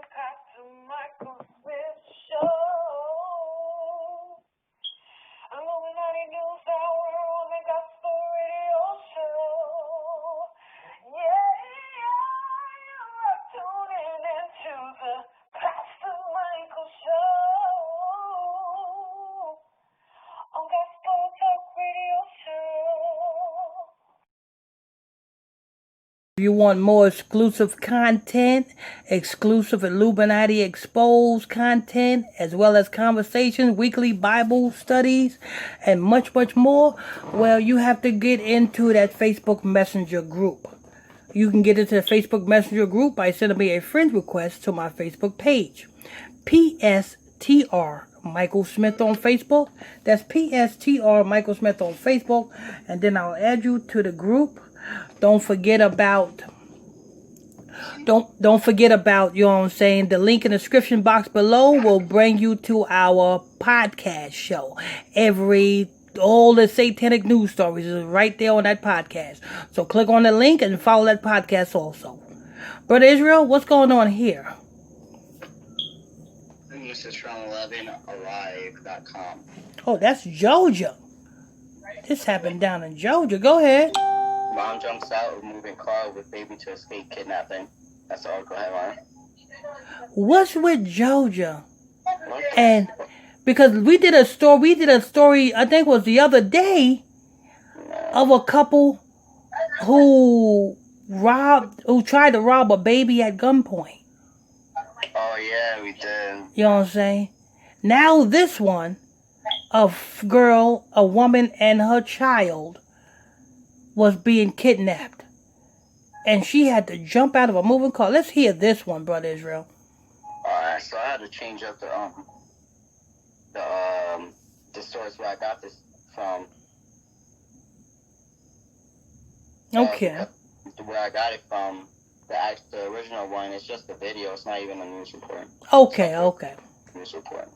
Pastor Michael Smith Show. Illuminati News Hour on the Gospel Radio Show. You're tuning into the Pastor Michael Show on Gospel Talk Radio Show. If you want more exclusive content, exclusive Illuminati Exposed content, as well as conversations, weekly Bible studies, and much, much more, well, you have to get into that Facebook Messenger group. You can get into the Facebook Messenger group by sending me a friend request to my Facebook page. PSTR Michael Smith on Facebook. That's PSTR Michael Smith on Facebook. And then I'll add you to the group. Don't forget about, you know what I'm saying, the link in the description box below will bring you to our podcast show. All the satanic news stories is right there on that podcast. So click on the link and follow that podcast also. Brother Israel, what's going on here? This is from 11alive.com. Oh, that's Georgia. This happened down in Georgia. Go ahead. Mom jumps out of moving car with baby to escape kidnapping. That's all. Go ahead, Ryan. What's with Georgia? And because we did a story, I think it was the other day, of a couple who tried to rob a baby at gunpoint. Oh, yeah, we did. You know what I'm saying? Now this one, a woman and her child was being kidnapped. And she had to jump out of a moving car. Let's hear this one, Brother Israel. Alright, so I had to change up the source where I got this from. Okay. Where I got it from, the original one, it's just a video. It's not even a news report. Okay. News report.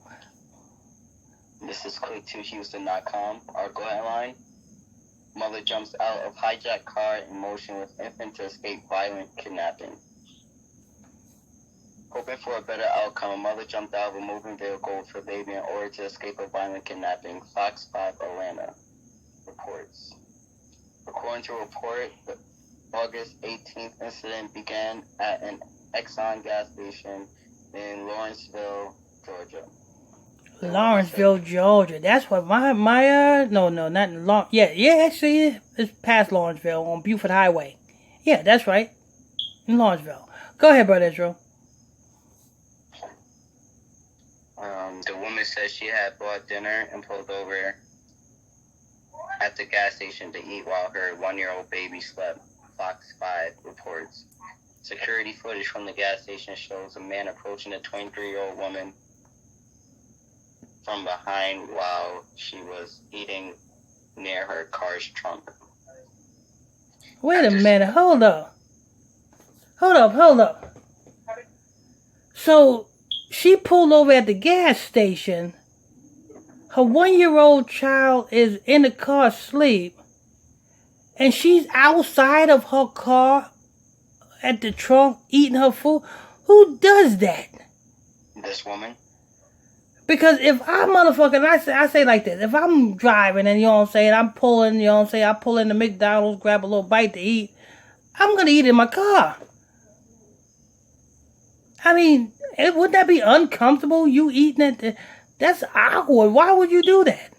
This is click2houston.com. Our go ahead line. Mother jumps out of hijacked car in motion with infant to escape violent kidnapping. Hoping for a better outcome, a mother jumped out of a moving vehicle with her baby in order to escape a violent kidnapping. Fox 5 Atlanta reports. According to a report, the August 18th incident began at an Exxon gas station in Lawrenceville, Georgia. Lawrenceville, Georgia. That's what not in Lawrence. Yeah, actually, it's past Lawrenceville on Buford Highway. Yeah, that's right. In Lawrenceville. Go ahead, Brother Israel. The woman said she had bought dinner and pulled over at the gas station to eat while her 1-year-old baby slept. Fox 5 reports. Security footage from the gas station shows a man approaching a 23-year-old woman from behind while she was eating near her car's trunk. Wait a minute. Hold up. So, she pulled over at the gas station. Her 1-year-old child is in the car asleep. And she's outside of her car at the trunk eating her food. Who does that? This woman? Because if I'm motherfucking, I say like this. If I'm driving and, you know what I'm saying, I'm pulling, you know what I'm saying, I pull into McDonald's, grab a little bite to eat, I'm going to eat in my car. I mean, wouldn't that be uncomfortable? You eating it? That's awkward. Why would you do that?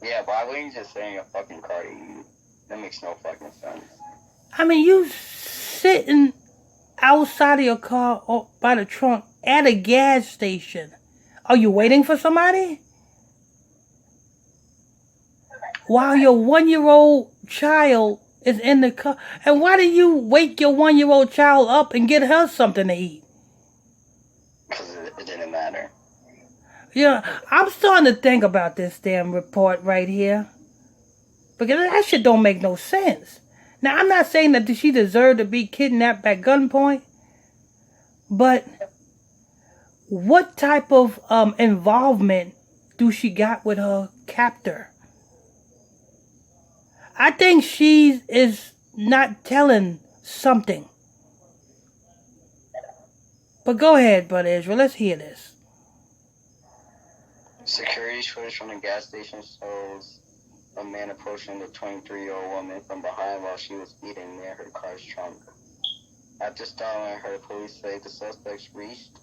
Yeah, why wouldn't you just stay in your fucking car to eat? That makes no fucking sense. I mean, you sitting outside of your car or by the trunk at a gas station. Are you waiting for somebody? While your 1-year-old child is in the car. And why do you wake your 1-year-old child up and get her something to eat? Because it didn't matter. Yeah, I'm starting to think about this damn report right here. Because that shit don't make no sense. Now, I'm not saying that she deserved to be kidnapped at gunpoint. But what type of involvement do she got with her captor? I think she is not telling something. But go ahead, Brother Israel. Let's hear this. Security footage from the gas station shows a man approaching the 23-year-old woman from behind while she was eating near her car's trunk. After startling her, police say the suspects reached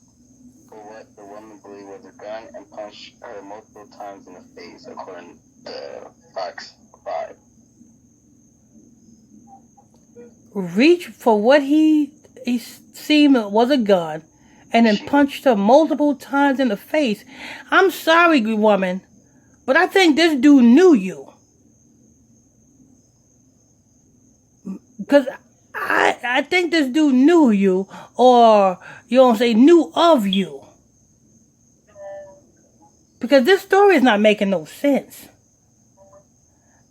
for what the woman believed was a gun and punched her multiple times in the face, according to Fox 5. Reached for what he seemed was a gun and then punched her multiple times in the face. I'm sorry, woman, but I think this dude knew you. Because I think this dude knew you, or, you know what I'm saying, knew of you. Because this story is not making no sense.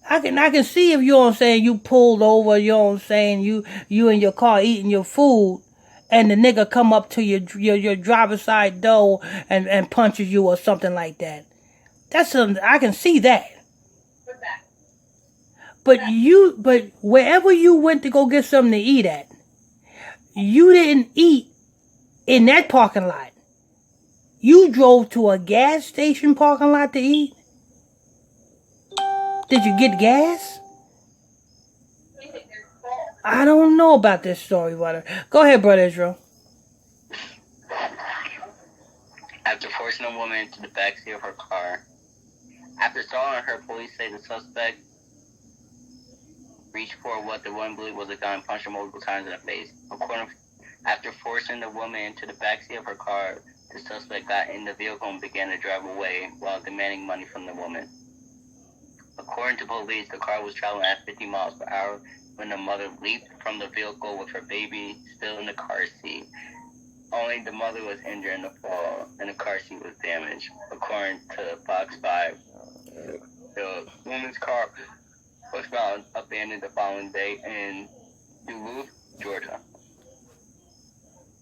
I can see if, you know what I'm saying, you pulled over, you know what I'm saying, you in your car eating your food, and the nigga come up to your driver's side door and punches you or something like that. I can see that. But wherever you went to go get something to eat at, you didn't eat in that parking lot. You drove to a gas station parking lot to eat? Did you get gas? I don't know about this story, brother. Go ahead, Brother Israel. After forcing a woman into the backseat of her car, after stalling her, police say the suspect reached for what the woman believed was a gun and punched her multiple times in the face. After forcing the woman into the backseat of her car, the suspect got in the vehicle and began to drive away while demanding money from the woman. According to police, the car was traveling at 50 miles per hour when the mother leaped from the vehicle with her baby still in the car seat. Only the mother was injured in the fall, and the car seat was damaged. According to Fox 5, the woman's car was found abandoned the following day in Duluth, Georgia.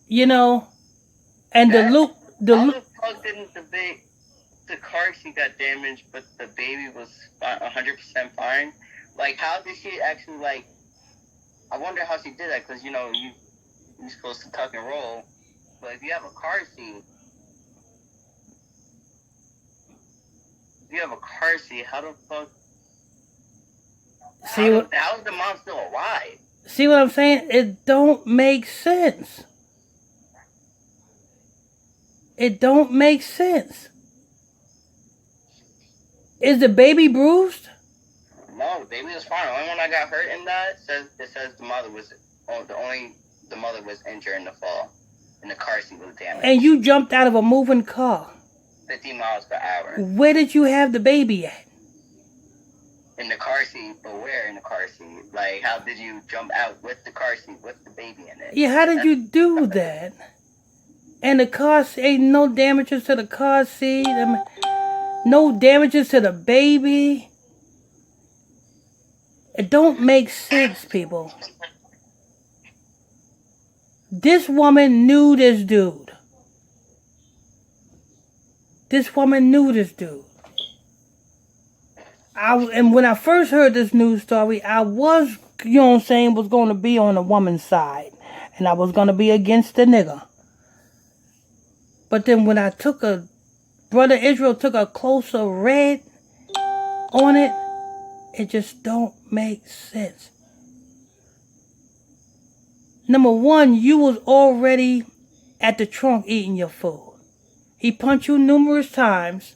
You know, and How the fuck didn't the car seat got damaged, but the baby was 100% fine? Like, how did she actually, like, I wonder how she did that, because, you know, you're supposed to tuck and roll, but if you have a car seat, how the fuck, how is the mom still alive? See what I'm saying? It don't make sense. It don't make sense. Is the baby bruised? No, the baby was fine. The only one I got hurt in that says the mother was injured in the fall, and the car seat was damaged. And you jumped out of a moving car. 50 miles per hour. Where did you have the baby at? In the car seat, but where in the car seat? Like, how did you jump out with the car seat with the baby in it? Yeah, how did you do that? And the car seat, ain't no damages to the car seat. I mean, no damages to the baby. It don't make sense, people. This woman knew this dude. This woman knew this dude. And when I first heard this news story, I was, you know what I'm saying, was going to be on the woman's side. And I was going to be against the nigga. But then when Brother Israel took a closer read on it, it just don't make sense. Number one, you was already at the trunk eating your food. He punched you numerous times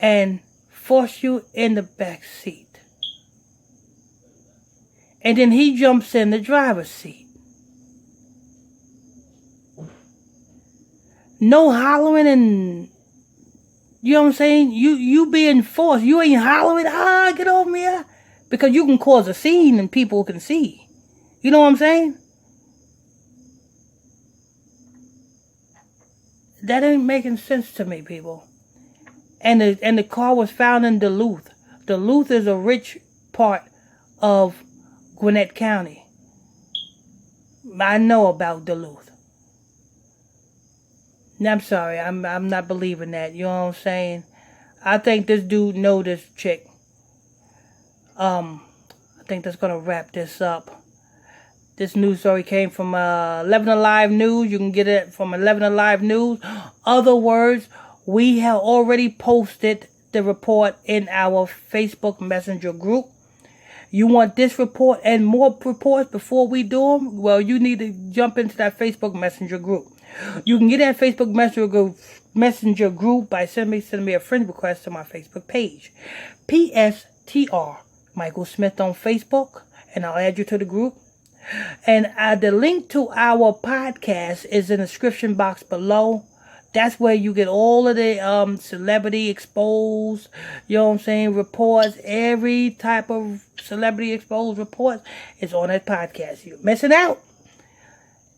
and forced you in the back seat. And then he jumps in the driver's seat. No hollering and, you know what I'm saying? You being forced. You ain't hollering, get off me. Because you can cause a scene and people can see. You know what I'm saying? That ain't making sense to me, people. And the car was found in Duluth. Duluth is a rich part of Gwinnett County. I know about Duluth. I'm sorry, I'm not believing that. You know what I'm saying? I think this dude know this chick. I think that's gonna wrap this up. This news story came from 11 Alive News. You can get it from 11 Alive News. Other words, we have already posted the report in our Facebook Messenger group. You want this report and more reports before we do them? Well, you need to jump into that Facebook Messenger group. You can get that Facebook Messenger group by sending me a friend request to my Facebook page. PSTR Michael Smith on Facebook, and I'll add you to the group. And the link to our podcast is in the description box below. That's where you get all of the celebrity exposed, you know what I'm saying, reports. Every type of celebrity exposed reports is on that podcast. You're missing out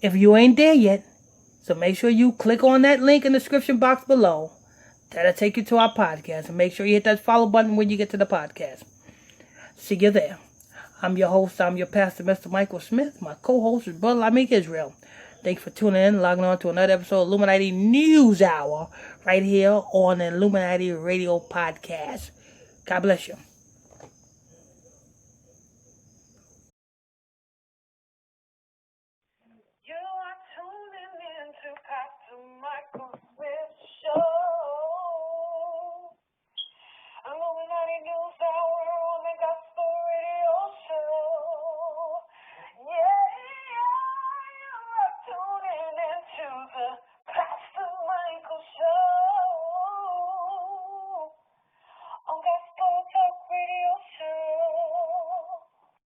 if you ain't there yet. So make sure you click on that link in the description box below. That'll take you to our podcast. And make sure you hit that follow button when you get to the podcast. See you there. I'm your host. I'm your pastor, Mr. Michael Smith. My co-host is Brother Lamik Israel. Thanks for tuning in, logging on to another episode of Illuminati News Hour right here on the Illuminati Radio Podcast. God bless you. You are tuning in to Pastor Michael Smith Show. Illuminati News Hour on the Gospel Radio Show. Yeah, you are tuning into the